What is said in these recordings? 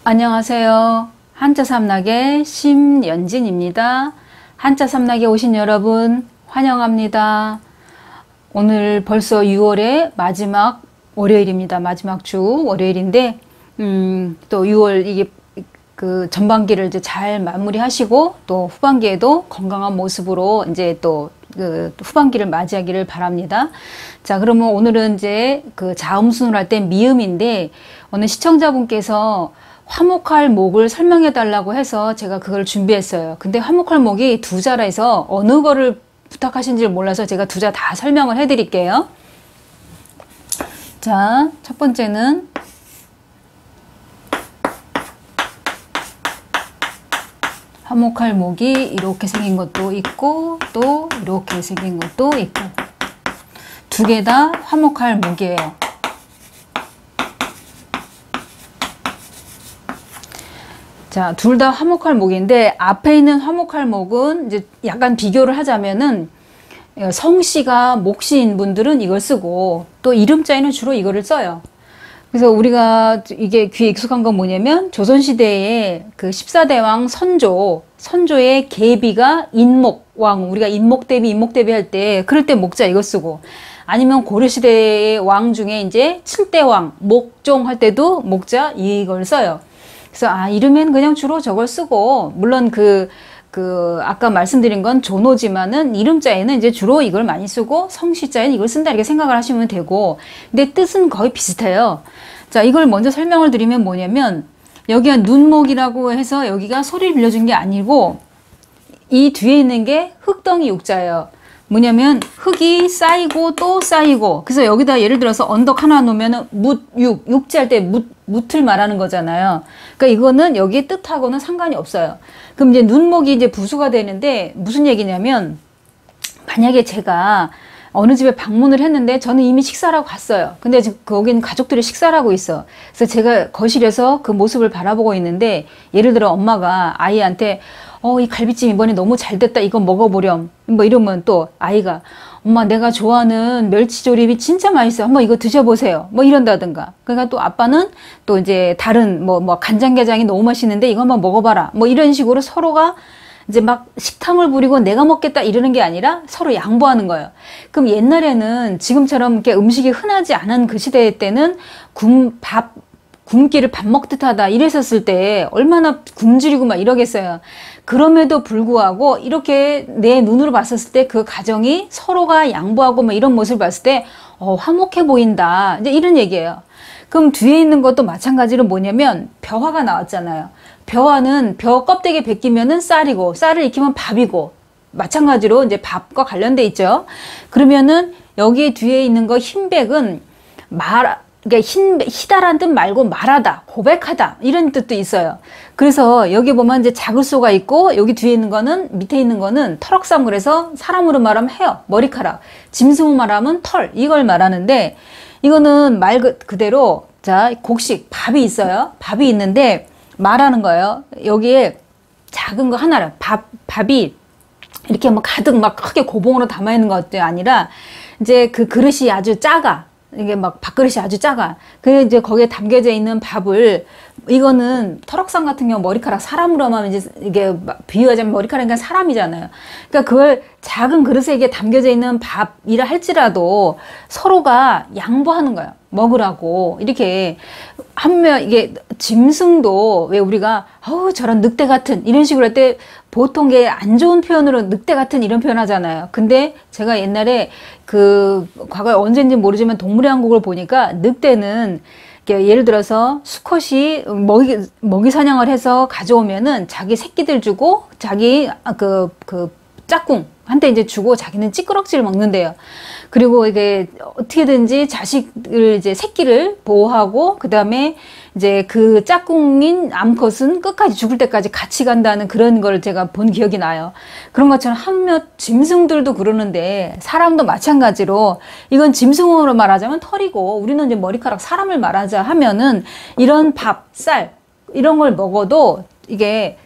안녕하세요. 한자 삼락의 심연진입니다. 한자 삼락에 오신 여러분 환영합니다. 오늘 벌써 6월의 마지막 월요일입니다. 마지막 주 월요일인데 또 6월 이게 그 전반기를 이제 잘 마무리하시고 또 후반기에도 건강한 모습으로 이제 또 그 후반기를 맞이하기를 바랍니다. 자, 그러면 오늘은 이제 그 자음순을 할 때 미음인데 오늘 시청자분께서 화목할 목을 설명해 달라고 해서 제가 그걸 준비했어요. 근데 화목할 목이 두 자라서 어느 거를 부탁하신지 몰라서 제가 두 자 다 설명을 해 드릴게요. 자, 첫 번째는 화목할 목이 이렇게 생긴 것도 있고 또 이렇게 생긴 것도 있고 두 개 다 화목할 목이에요. 자, 둘 다 화목할 목인데 앞에 있는 화목할 목은 이제 약간 비교를 하자면은 성씨가 목씨인 분들은 이걸 쓰고 또 이름자에는 주로 이거를 써요. 그래서 우리가 이게 귀에 익숙한 건 뭐냐면 조선시대에 그 14대왕 선조의 계비가 인목왕, 우리가 인목대비 할 때 그럴 때 목자 이거 쓰고 아니면 고려시대의 왕 중에 이제 7대왕 목종 할 때도 목자 이걸 써요. 그래서 이름엔 그냥 주로 저걸 쓰고 물론 아까 말씀드린 건 조노지만은 이름자에는 이제 주로 이걸 많이 쓰고 성씨자에는 이걸 쓴다 이렇게 생각을 하시면 되고 근데 뜻은 거의 비슷해요. 자, 이걸 먼저 설명을 드리면 뭐냐면 여기가 눈목이라고 해서 여기가 소리를 빌려준 게 아니고 이 뒤에 있는 게 흙덩이 육자예요. 뭐냐면 흙이 쌓이고 또 쌓이고 그래서 여기다 예를 들어서 언덕 하나 놓으면은 육지할 때 묻을 말하는 거잖아요. 그러니까 이거는 여기에 뜻하고는 상관이 없어요. 그럼 이제 눈목이 이제 부수가 되는데 무슨 얘기냐면 만약에 제가 어느 집에 방문을 했는데 저는 이미 식사를 하고 갔어요. 근데 지금 거기는 가족들이 식사를 하고 있어. 그래서 제가 거실에서 그 모습을 바라보고 있는데 예를 들어 엄마가 아이한테 이 갈비찜 이번에 너무 잘 됐다. 이거 먹어보렴. 뭐 이러면 또 아이가 엄마 내가 좋아하는 멸치조림이 진짜 맛있어요. 한번 이거 드셔보세요. 뭐 이런다든가. 그러니까 또 아빠는 또 이제 다른 뭐 간장게장이 너무 맛있는데 이거 한번 먹어봐라. 뭐 이런 식으로 서로가 이제 막 식탐을 부리고 내가 먹겠다 이러는 게 아니라 서로 양보하는 거예요. 그럼 옛날에는 지금처럼 이렇게 음식이 흔하지 않은 그 시대 때는 굶기를 밥 먹듯 하다 이랬었을 때 얼마나 굶주리고 막 이러겠어요. 그럼에도 불구하고 이렇게 내 눈으로 봤었을 때 그 가정이 서로가 양보하고 막 이런 모습을 봤을 때 화목해 보인다. 이제 이런 얘기예요. 그럼 뒤에 있는 것도 마찬가지로 뭐냐면 벼화가 나왔잖아요. 벼화는 벼 껍데기에 벗기면은 쌀이고 쌀을 익히면 밥이고 마찬가지로 이제 밥과 관련돼 있죠. 그러면은 여기 뒤에 있는 거 흰백은 그러니까 희다란 뜻 말고 말하다, 고백하다 이런 뜻도 있어요. 그래서 여기 보면 이제 작을소가 있고 여기 뒤에 있는 거는 밑에 있는 거는 털럭삼 그래서 사람으로 말하면 헤어, 머리카락, 짐승으로 말하면 털 이걸 말하는데 이거는 말 그대로 자 곡식 밥이 있어요. 밥이 있는데 말하는 거예요. 여기에 작은 거 하나를 밥이 이렇게 뭐 가득 막 크게 고봉으로 담아 있는 것도 아니라 이제 그 그릇이 아주 작아. 이게 막 밥그릇이 아주 작아. 그래 이제 거기에 담겨져 있는 밥을 이거는 털럭상 같은 경우 머리카락 사람으로 하면 이제 이게 비유하자면 머리카락이니까 사람이잖아요. 그러니까 그걸 작은 그릇에 이게 담겨져 있는 밥이라 할지라도 서로가 양보하는 거예요. 먹으라고 이렇게 하면 이게 짐승도 왜 우리가 저런 늑대 같은 이런 식으로 할 때 보통 게 안 좋은 표현으로 늑대 같은 이런 표현 하잖아요. 근데 제가 옛날에 그 과거에 언제인지 모르지만 동물의 왕국을 보니까 늑대는 예를 들어서 수컷이 먹이 사냥을 해서 가져오면은 자기 새끼들 주고 자기 그 짝꿍한테 이제 주고 자기는 찌끄럭지를 먹는데요. 그리고 이게 어떻게든지 자식을 이제 새끼를 보호하고 그 다음에 이제 그 짝꿍인 암컷은 끝까지 죽을 때까지 같이 간다는 그런 걸 제가 본 기억이 나요. 그런 것처럼 한몇 짐승들도 그러는데 사람도 마찬가지로 이건 짐승으로 말하자면 털이고 우리는 이제 머리카락 사람을 말하자 하면은 이런 밥, 쌀 이런 걸 먹어도 이게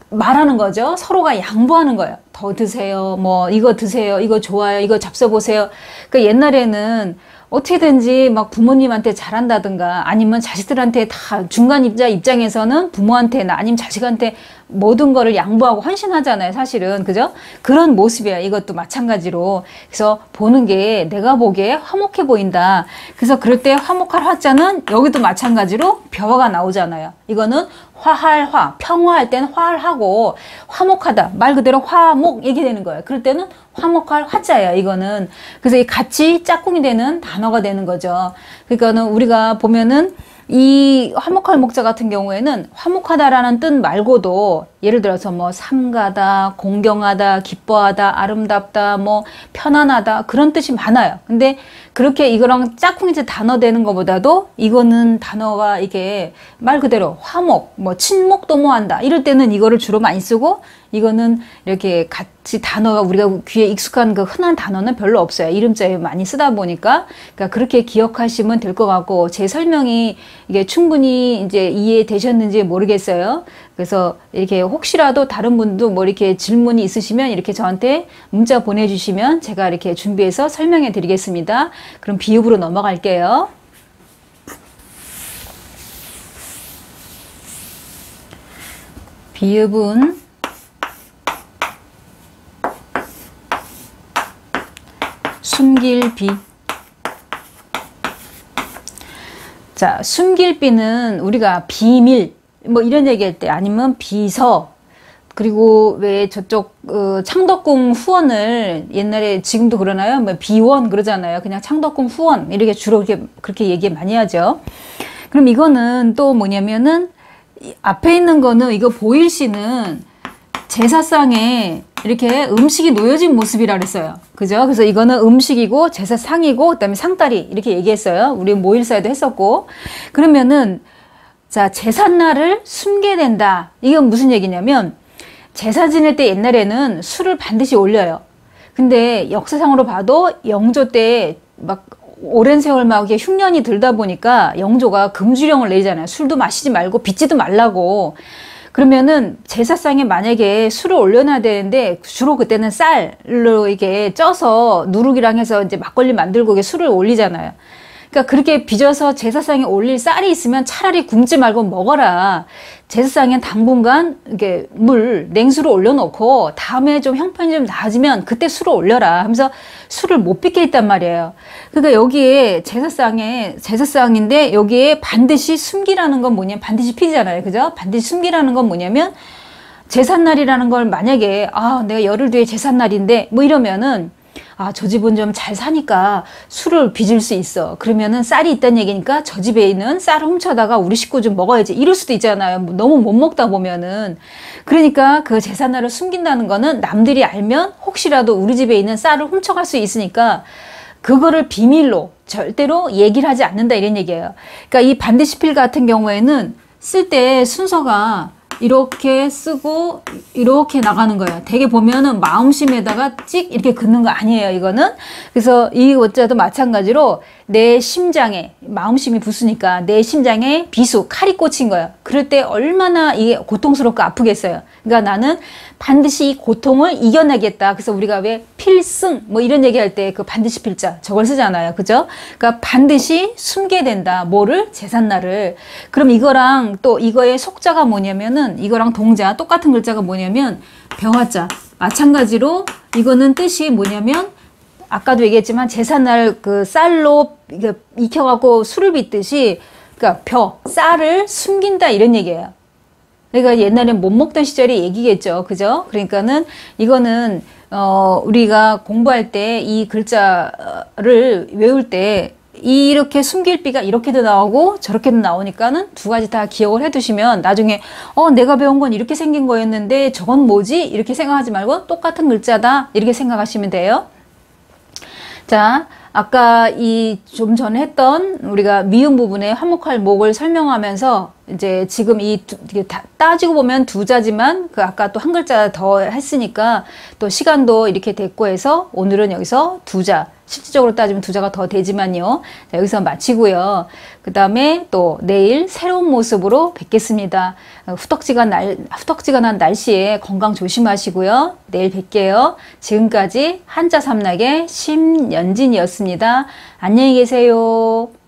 말하는 거죠. 서로가 양보하는 거예요. 더 드세요. 뭐 이거 드세요. 이거 좋아요. 이거 잡숴보세요. 그러니까 옛날에는 어떻게든지 막 부모님한테 잘한다든가 아니면 자식들한테 다 중간 입장에서는 부모한테나 아니면 자식한테 모든 거를 양보하고 헌신하잖아요, 사실은. 그죠? 그런 모습이야, 이것도 마찬가지로. 그래서 보는 게 내가 보기에 화목해 보인다. 그래서 그럴 때 화목할 화자는 여기도 마찬가지로 벼가 나오잖아요. 이거는 화할 화, 평화할 때는 화할하고 화목하다, 말 그대로 화목 이게 되는 거예요. 그럴 때는 화목할 화자예요, 이거는. 그래서 이 같이 짝꿍이 되는 단어가 되는 거죠. 그러니까는 우리가 보면은 이 화목할 목자 같은 경우에는 화목하다라는 뜻 말고도 예를 들어서 뭐 삼가다, 공경하다, 기뻐하다, 아름답다, 뭐 편안하다 그런 뜻이 많아요. 근데 그렇게 이거랑 짝꿍이 단어 되는 것보다도 이거는 단어가 이게 말 그대로 화목, 뭐 친목 도모한다 이럴 때는 이거를 주로 많이 쓰고 이거는 이렇게 같이 단어가 우리가 귀에 익숙한 그 흔한 단어는 별로 없어요. 이름자에 많이 쓰다 보니까. 그러니까 그렇게 기억하시면 될 것 같고 제 설명이 이게 충분히 이제 이해되셨는지 모르겠어요. 그래서 이렇게 혹시라도 다른 분도 뭐 이렇게 질문이 있으시면 이렇게 저한테 문자 보내주시면 제가 이렇게 준비해서 설명해 드리겠습니다. 그럼 비읍으로 넘어갈게요. 비읍은 숨길 비. 자, 숨길 비는 우리가 비밀 뭐 이런 얘기할 때 아니면 비서 그리고 왜 저쪽 창덕궁 후원을 옛날에 지금도 그러나요? 뭐 비원 그러잖아요. 그냥 창덕궁 후원 이렇게 주로 그렇게 얘기 많이 하죠. 그럼 이거는 또 뭐냐면은 앞에 있는 거는 이거 보일시는 제사상에 이렇게 음식이 놓여진 모습이라 그랬어요. 그죠? 그래서 이거는 음식이고 제사상이고 그다음에 상다리 이렇게 얘기했어요. 우리 모일사에도 했었고. 그러면은 자, 제삿날을 숨게 된다. 이건 무슨 얘기냐면 제사 지낼 때 옛날에는 술을 반드시 올려요. 근데 역사상으로 봐도 영조 때 막 오랜 세월 막 이렇게 흉년이 들다 보니까 영조가 금주령을 내리잖아요. 술도 마시지 말고 빚지도 말라고. 그러면은 제사상에 만약에 술을 올려놔야 되는데 주로 그때는 쌀로 이게 쪄서 누룩이랑 해서 이제 막걸리 만들고 이게 술을 올리잖아요. 그러니까 그렇게 빚어서 제사상에 올릴 쌀이 있으면 차라리 굶지 말고 먹어라. 제사상에 당분간 이게 냉수를 올려놓고 다음에 좀 형편이 좀 나아지면 그때 술을 올려라 하면서 술을 못 빚게 했단 말이에요. 그러니까 여기에 제사상인데 여기에 반드시 숨기라는 건 뭐냐면 반드시 피잖아요. 그죠? 반드시 숨기라는 건 뭐냐면 제삿날이라는 걸 만약에 내가 열흘 뒤에 제삿날인데 뭐 이러면은 저 집은 좀 잘 사니까 술을 빚을 수 있어. 그러면은 쌀이 있다는 얘기니까 저 집에 있는 쌀을 훔쳐다가 우리 식구 좀 먹어야지. 이럴 수도 있잖아요. 너무 못 먹다 보면은. 그러니까 그 제삿날을 숨긴다는 거는 남들이 알면 혹시라도 우리 집에 있는 쌀을 훔쳐갈 수 있으니까 그거를 비밀로 절대로 얘기를 하지 않는다 이런 얘기예요. 그러니까 이 반드시 필 같은 경우에는 쓸 때 순서가 이렇게 쓰고 이렇게 나가는 거예요. 되게 보면은 마음심에다가 찍 이렇게 긋는 거 아니에요, 이거는. 그래서 이 어쩌도 마찬가지로 내 심장에 마음심이 붙으니까 내 심장에 비수 칼이 꽂힌 거예요. 그럴 때 얼마나 이게 고통스럽고 아프겠어요. 그러니까 나는 반드시 이 고통을 이겨내겠다. 그래서 우리가 왜 필승 뭐 이런 얘기할 때 그 반드시 필자 저걸 쓰잖아요. 그죠? 그러니까 반드시 숨게 된다. 뭐를? 제삿날을. 그럼 이거랑 또 이거의 속자가 뭐냐면은 이거랑 동자 똑같은 글자가 뭐냐면 병화자. 마찬가지로 이거는 뜻이 뭐냐면 아까도 얘기했지만 제삿날 그 쌀로 익혀갖고 술을 빚듯이 그러니까 쌀을 숨긴다 이런 얘기예요. 그러니까 옛날엔 못 먹던 시절의 얘기겠죠. 그죠? 그러니까는 이거는 우리가 공부할 때 이 글자를 외울 때 이렇게 숨길 비가 이렇게도 나오고 저렇게도 나오니까는 두 가지 다 기억을 해두시면 나중에 내가 배운 건 이렇게 생긴 거였는데 저건 뭐지? 이렇게 생각하지 말고 똑같은 글자다 이렇게 생각하시면 돼요. 자, 아까 이 좀 전에 했던 우리가 미음 부분에 화목할 목을 설명하면서 이제 지금 이게 따지고 보면 두 자지만 그 아까 또 한 글자 더 했으니까 또 시간도 이렇게 됐고 해서 오늘은 여기서 두 자, 실질적으로 따지면 두 자가 더 되지만요. 자, 여기서 마치고요. 그 다음에 또 내일 새로운 모습으로 뵙겠습니다. 후덕지근한 날씨에 건강 조심하시고요. 내일 뵐게요. 지금까지 한자 삼락의 심연진이었습니다. 안녕히 계세요.